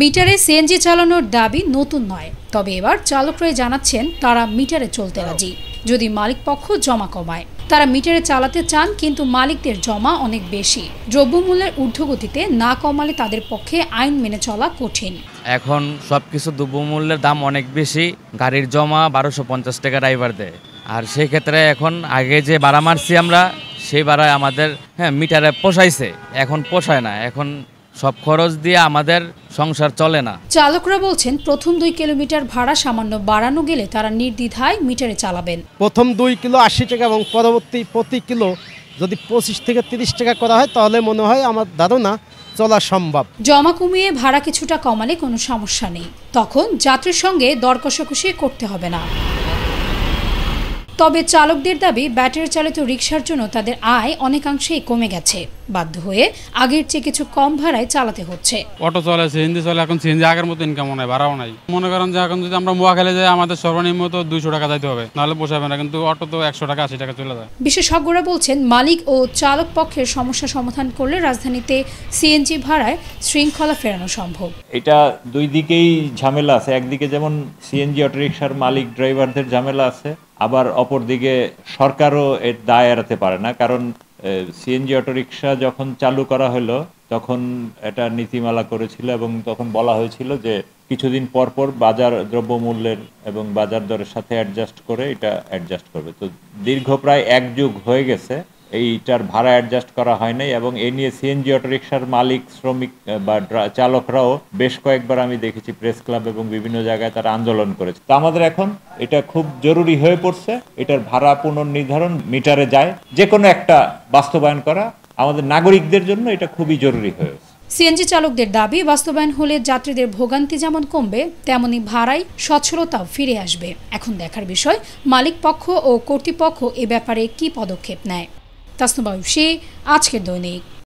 মিটারে সিএনজি চালানোর দাবি নতুন নয়, তবে এবার চালকরাই জানাচ্ছেন তারা মিটারে চলতে রাজি যদি মালিক পক্ষ জমা কমায়। তারা মিটারে চালাতে চান, কিন্তু মালিকদের জমা অনেক বেশি। দ্রব্যমূল্যের ঊর্ধ্বগতিতে না কমালে তাদের পক্ষে আইন মেনে চলা কঠিন। এখন সবকিছু দ্রব্যমূল্যের দাম অনেক বেশি। গাড়ির জমা 1250 টাকা ড্রাইভার দেয়। আর সেই ক্ষেত্রে এখন আগে যে ভাড়া মারছি আমরা, সেই ভাড়ায় আমাদের মিটারে পোষাইছে, এখন পোষায় না। এখন সব খরচ দিয়ে আমাদের সংসার চলে না। চালকরা বলছেন প্রথম 2 কিলোমিটার ভাড়া সামান্য বাড়ানো গেলে তারা নির্দ্বিধায় মিটারে চালাবেন। প্রথম 2 কিলো 80 টাকা এবং পরবর্তী প্রতি কিলো যদি 25 থেকে 30 টাকা করা হয়, তাহলে মনে হয় আমার ধারণা চলা সম্ভব। জমা কমিয়ে ভাড়া কিছুটা কমালে কোনো সমস্যা নেই, তখন যাত্রীর সঙ্গে দর কষাকষি করতে হবে না। তবে চালকদের দাবি, ব্যাটারি চালিত রিকশার জন্য তাদের আয় অনেকাংশেই কমে গেছে। বাধ্য হয়ে আগের চেয়ে কিছু কম ভাড়ায় চালাতে হচ্ছে। অটো চলে, সিএনজি চলে, এখন সিএনজি আগের মতো ইনকাম নাই, ভাড়াও নাই। মনে করেন যে এখন যদি আমরা মোয়াখালী যাই, আমাদের সর্বনিম্ন তো 200 টাকা যাইতে হবে, নাহলে পোষাবে না। কিন্তু অটো তো 100 টাকা 80 টাকা চলে যায়। বিশেষজ্ঞরা বলছেন মালিক ও চালক পক্ষের সমস্যা সমাধান করলে রাজধানীতে সিএনজি ভাড়ায় শৃঙ্খলা ফেরানো সম্ভব। এটা দুই দিকেই ঝামেলা আছে। একদিকে যেমন সিএনজি অটোরিকশার মালিক ড্রাইভারদের ঝামেলা আছে, আবার অপরদিকে সরকারও এর দায় এড়াতে পারে না। কারণ সিএনজি অটোরিকশা যখন চালু করা হলো, তখন এটা নীতিমালা করেছিল এবং তখন বলা হয়েছিল যে কিছুদিন পর পর বাজার দ্রব্যমূল্যের এবং বাজার দরের সাথে অ্যাডজাস্ট করে এটা অ্যাডজাস্ট করবে। তো দীর্ঘ প্রায় 1 যুগ হয়ে গেছে এইটার ভাড়া অ্যাডজাস্ট করা হয় নাই, এবং এ নিয়ে সিএনজি অটোরিকশার মালিক, শ্রমিক বা চালকরাও বেশ কয়েকবার আমি দেখেছি প্রেস ক্লাব এবং বিভিন্ন জায়গায় তারা আন্দোলন করেছে। তো আমাদের এখন এটা খুব জরুরি হয়ে পড়ছে, এটার ভাড়া পুনর্নির্ধারণ মিটারে যায় যে কোনো একটা বাস্তবায়ন করা আমাদের নাগরিকদের জন্য এটা খুবই জরুরি হয়েছে। সিএনজি চালকদের দাবি বাস্তবায়ন হলে যাত্রীদের ভোগান্তি যেমন কমবে, তেমনি ভাড়ায় সচ্ছলতাও ফিরে আসবে। এখন দেখার বিষয় মালিক পক্ষ ও কর্তৃপক্ষ এ ব্যাপারে কি পদক্ষেপ নেয়। তাসনুবা ঐশী, আজকের দৈনিক।